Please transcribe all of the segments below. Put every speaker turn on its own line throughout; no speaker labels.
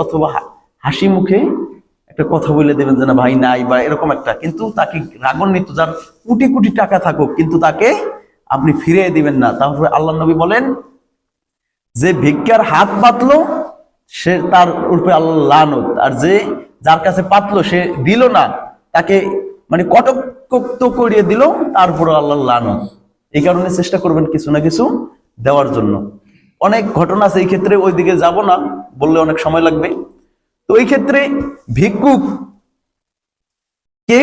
অথবা হাসি মুখে একটা কথা বলে দেবেন যে না ভাই নাই, বা এরকম একটা, কিন্তু তাকে রাগান্বিত, যার কোটি কোটি টাকা থাকুক, কিন্তু তাকে আপনি ফিরিয়ে দিবেন না। তারপরে আল্লাহ নবী বলেন যে ভিক্ষার হাত পাতলো সে, তার উপরে আল্লাহ লানত, আর যে যার কাছে পাতলো সে দিল না, তাকে মানে কটাক্ষ করিয়ে দিল, তারপর আল্লাহ লানত। এই কারণে চেষ্টা করবেন কিছু না কিছু দেওয়ার জন্য। অনেক ঘটনা আছে, এই ক্ষেত্রে ওইদিকে যাব না, বললে অনেক সময় লাগবে। তো এই ক্ষেত্রে ভিক্ষুক কে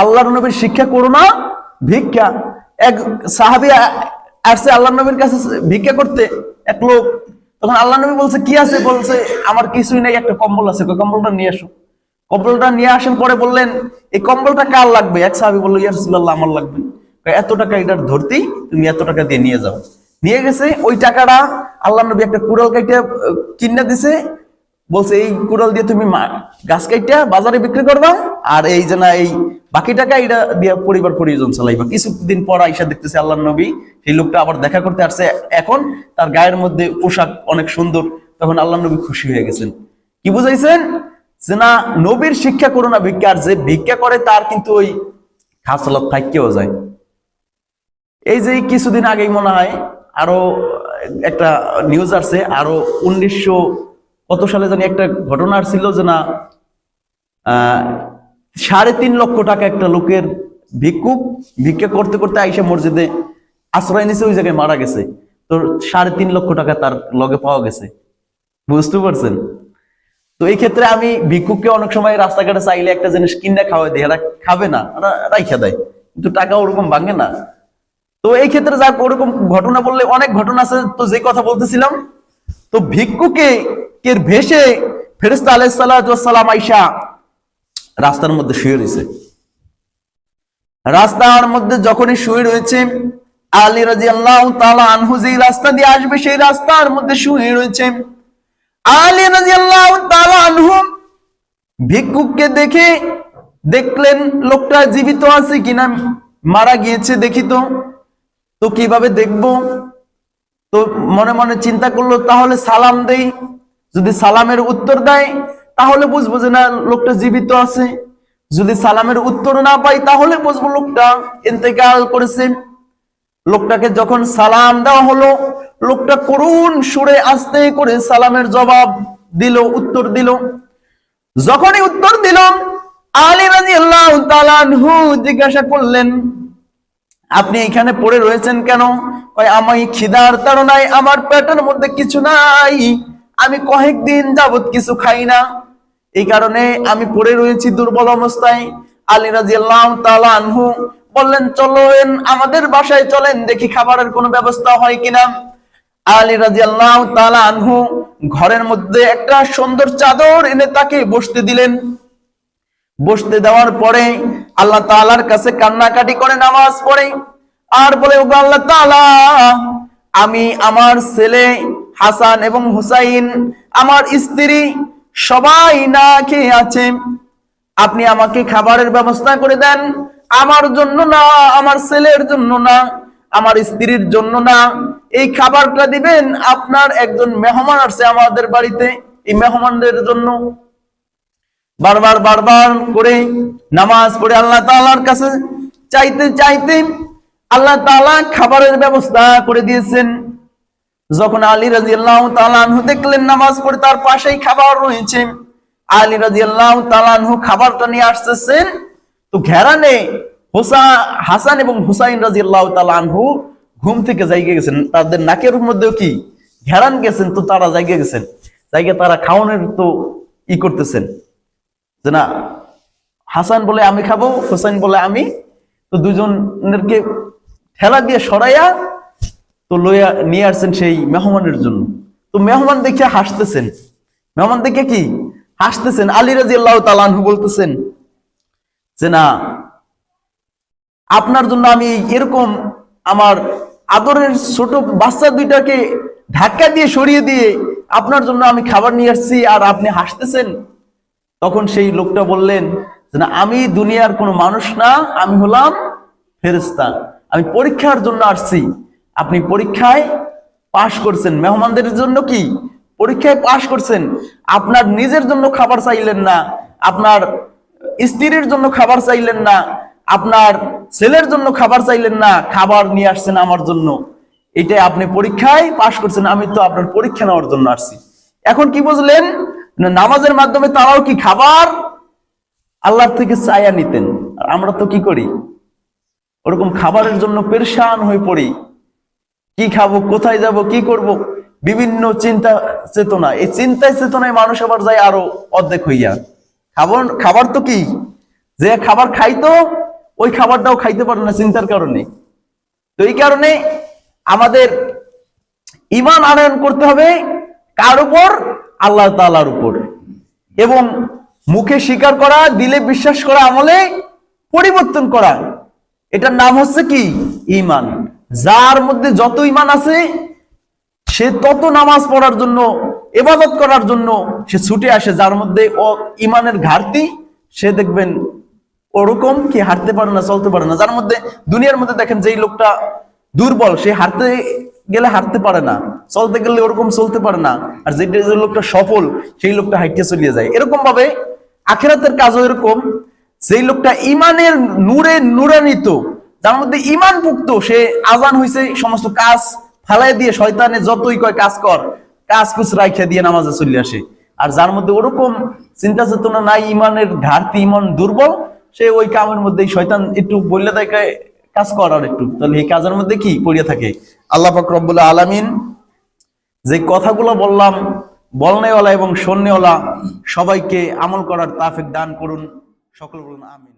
আল্লাহর নবীর শিক্ষা করো না ভিক্ষা। এক সাহাবী আসছে আল্লাহ নবীর কাছে ভিক্ষা করতে, এক লোক, তখন আল্লাহ নবী বলছে কি আছে, বলছে আমার কিছুই নাই, একটা কম্বল আছে, কম্বলটা নিয়ে আসো। কম্বলটা নিয়ে আসেন, পরে বললেন এই কম্বলটা কার লাগবে? এক সাহাবী বললো ইয়া রাসূলুল্লাহ আমার লাগবে। এত টাকা এটার ধরতেই, তুমি এত টাকা দিয়ে নিয়ে যাও। নিয়ে গেছে, ওই টাকাটা আল্লাহ নবী একটা কুড়াল কাইটা কিনে দিছে, বলছে এই কুড়াল দিয়ে তুমি গাছ কাইটা বাজারে বিক্রি করবা, আর এই যে না এই বাকি টাকা এটা দিয়ে পরিবার পরিজন চালাইবা। কিছুদিন পর আইসা দেখতেছে আল্লাহ নবী সেই লোকটা আবার দেখা করতে আসছে, এখন তার গায়ের মধ্যে পোশাক অনেক সুন্দর। তখন আল্লাহ নবী খুশি হয়ে গেছেন। কি বুঝাইছেন? যে না, নবীর শিক্ষা করো না ভিক্ষা, আর যে ভিক্ষা করে তার কিন্তু ওই খাসলত থাকেও যায়। এই যে কিছুদিন আগেই মনে হয় আরো একটা নিউজ আসছে, আরো 1900 কত সালে জানি একটা ঘটনা আসছিল যে না 3.5 লক্ষ টাকা একটা লোকের ভিক্ষুক ভিক্ষা করতে করতে আইসা মসজিদে আশ্রয় নিছে, ওই জায়গায় মারা গেছে। তো 3.5 লক্ষ টাকা তার লগে পাওয়া গেছে। বুঝতে পারছেন? তো এই ক্ষেত্রে আমি ভিক্ষুককে অনেক সময় রাস্তাঘাটে চাইলে একটা জিনিস কিনে খাওয়াই দিই, এরা খাবে না, এরা রাইখা দেয়, কিন্তু টাকা ওরকম ভাঙে না। তো এই ক্ষেত্রে যাক, ওরকম ঘটনা বললে অনেক ঘটনা আছে। তো যে কথা বলতেছিলাম, তো ভিক্ষুকে এর ভেসে ফেরেশতা আলাইহিস সালাতু ওয়াস সালাম আয়েশা রাস্তার মধ্যে শুয়ে রয়েছে। রাস্তার মধ্যে যখনই শুয়ে রয়েছে, আলী রাদিয়াল্লাহু তাআলা আনহু যে রাস্তা দিয়ে আসবে সেই রাস্তার মধ্যে শুয়ে রয়েছে। আলী রাদিয়াল্লাহু তাআলা আনহু ভিক্ষুককে দেখে দেখলেন লোকটা জীবিত আছে কিনা, মারা গিয়েছে দেখি তো। তো কিভাবে দেখবো? তো মনে মনে চিন্তা করলো তাহলে সালাম দেই, যদি সালামের উত্তর দেয় তাহলে বুঝবো যে না লোকটা জীবিত আছে। যদি সালামের উত্তর না পাই তাহলে বুঝবো লোকটা ইন্তেকাল করেছে। লোকটাকে যখন সালাম দেওয়া হলো, লোকটা করুণ সুরে আস্তে করে সালামের জবাব দিল, উত্তর দিল। যখনই উত্তর দিল, আলী রাদিয়াল্লাহু তাআলা আনহু জিজ্ঞাসা করলেন আপনি এখানে পড়ে রয়েছেন কেন? আমি খিদার তাড়নায়, আমার পেটের মধ্যে কিছু নাই, আমি কয়েকদিন যাবত কিছু খাই না, এই কারণে আমি পড়ে রয়েছি দুর্বল অবস্থায়। আলী রাদিয়াল্লাহু তাআলা আনহু বললেন চলেন আমাদের বাসায়, চলেন দেখি খাবারের কোনো ব্যবস্থা হয় কিনা। আলী রাদিয়াল্লাহু তাআলা আনহু ঘরের মধ্যে একটা সুন্দর চাদর এনে তাকে বসতে দিলেন। বসতে দেওয়ার পরে আল্লাহ তাআলার কাছে কান্নাকাটি করে নামাজ পড়ে আর বলে ওগো আল্লাহ তাআলা, আমি আমার ছেলে হাসান এবং হুসাইন, আমার স্ত্রী সবাই না খেয়ে আছে, আপনি আমাকে খাবারের ব্যবস্থা করে দেন। আমার জন্য না, আমার ছেলের জন্য না, আমার স্ত্রীর জন্য না, এই খাবারটা দিবেন আপনার একজন মেহমান আসছে আমাদের বাড়িতে, এই মেহমানদের জন্য। বারবার বারবার করে নামাজ পড়ে আল্লাহ তাআলার কাছে চাইতে চাইতে আল্লাহ তাআলা খাবারের ব্যবস্থা করে দিয়েছেন। যখন আলী রাদিয়াল্লাহু তাআলা আনহু দেখলেন নামাজ পড়ে তার পাশেই খাবার রয়েছে, আলী রাদিয়াল্লাহু তাআলা আনহু খাবারটা নিয়ে আসতেছেন। তো ঘেরানে হাসান এবং হুসাইন রাদিয়াল্লাহু তাআলা আনহু ঘুম থেকে জাইগে গেছেন, তাদের নাকের মধ্যেও কি ঘেরান গেছেন। তো তারা জাইগে গেছেন, জাইগে তারা খাওয়ানোর তো করতেছেন যে না, হাসান বলে আমি খাবো, হুসাইন বলে আমি। তো দুজনেরকে ঠেলা দিয়ে সরাইয়া তো লইয়া নিয়ে আসছেন সেই মেহমানের জন্য। তো মেহমান দেখে হাসতেছেন, মেহমান দেখে কি হাসতেছেন। আলী রাদিয়াল্লাহু তাআলা আনহু বলতেছেন যে না, আপনার জন্য আমি এরকম আমার আদরের ছোট বাচ্চা দুইটাকে ধাক্কা দিয়ে সরিয়ে দিয়ে আপনার জন্য আমি খাবার নিয়ে আসছি, আর আপনি হাসতেছেন। তখন সেই লোকটা বললেন যে না, আমি দুনিয়ার কোনো মানুষ না, আমি হলাম ফেরেশতা, আমি পরীক্ষার জন্য আসছি। আপনি পরীক্ষায় পাশ করছেন, মেহমানদের জন্য কি পরীক্ষায় পাশ করছেন, আপনার নিজের জন্য খাবার চাইলেন না, আপনার স্ত্রীর জন্য খাবার চাইলেন না, আপনার ছেলের জন্য খাবার চাইলেন না, খাবার নিয়ে আসছেন আমার জন্য। এটাই আপনি পরীক্ষায় পাশ করছেন, আমি তো আপনার পরীক্ষা নেওয়ার জন্য আসছি। এখন কি বুঝলেন? নামাজের মাধ্যমে তারাও কি খাবার আল্লাহর থেকে চাইয়া নিতেন। আর আমরা তো কি করি? ওরকম খাবারের জন্য পেরেশান হয়ে পড়ি, কি খাবো, কোথায় যাব, কি করব, বিভিন্ন চিন্তা চেতনা। এই চিন্তায় চেতনায় মানুষ আবার যায় আরো অর্ধেক হইয়া। খাবার তো কি, যে খাবার খাইতো ওই খাবারটাও খাইতে পারে না চিন্তার কারণে। তো এই কারণে আমাদের ঈমান আনয়ন করতে হবে কার উপর? আল্লাহ তাআলার উপর। এবং মুখে স্বীকার করা, দিলে বিশ্বাস করা, আমলে পরিবর্তন করা, এটার নাম হচ্ছে কি? ঈমান। যার মধ্যে যত ঈমান আছে সে তত নামাজ পড়ার জন্য, ইবাদত করার জন্য সে ছুটে আসে। যার মধ্যে ঈমানের ঘাটতি, সে দেখবেন ওরকম কি হাঁটতে পারে না, চলতে পারে না। যার মধ্যে দুনিয়ার মধ্যে দেখেন যেই লোকটা দুর্বল, সে হাঁটতে গেলে হাঁটতে পারে না, চলতে গেলে ওরকম চলতে পারে না। আর যে লোকটা সফল, সেই লোকটা হাঁটতে চলিয়ে যায়। এরকম ভাবে আখিরাতের কাজও এরকম, সেই লোকটা ঈমানের নূরে নূরান্বিত, যার মধ্যে ঈমান পুক্ত, সে আজান হইছে সমস্ত কাজ ফালাই দিয়ে, শয়তানে যতই কয় কাজ কর, কাজ কুচ রাইখা দিয়ে নামাজে চলে আসে। আর যার মধ্যে ওরকম চিন্তা চেতনা নাই, ঈমানের ঘাটতি, ঈমান দুর্বল, সে ওই কামের মধ্যেই শয়তান একটু বললে দেখে কাজ করার একটু, তাহলে এই কাজের মধ্যে কি পড়িয়া থাকে। আল্লাহ পাক রব্বুল আলামিন যে কথাগুলো বললাম, বলনেওয়ালা এবং শুননেওয়ালা সবাইকে আমল করার তাওফিক দান করুন। সকল বলুন আমিন।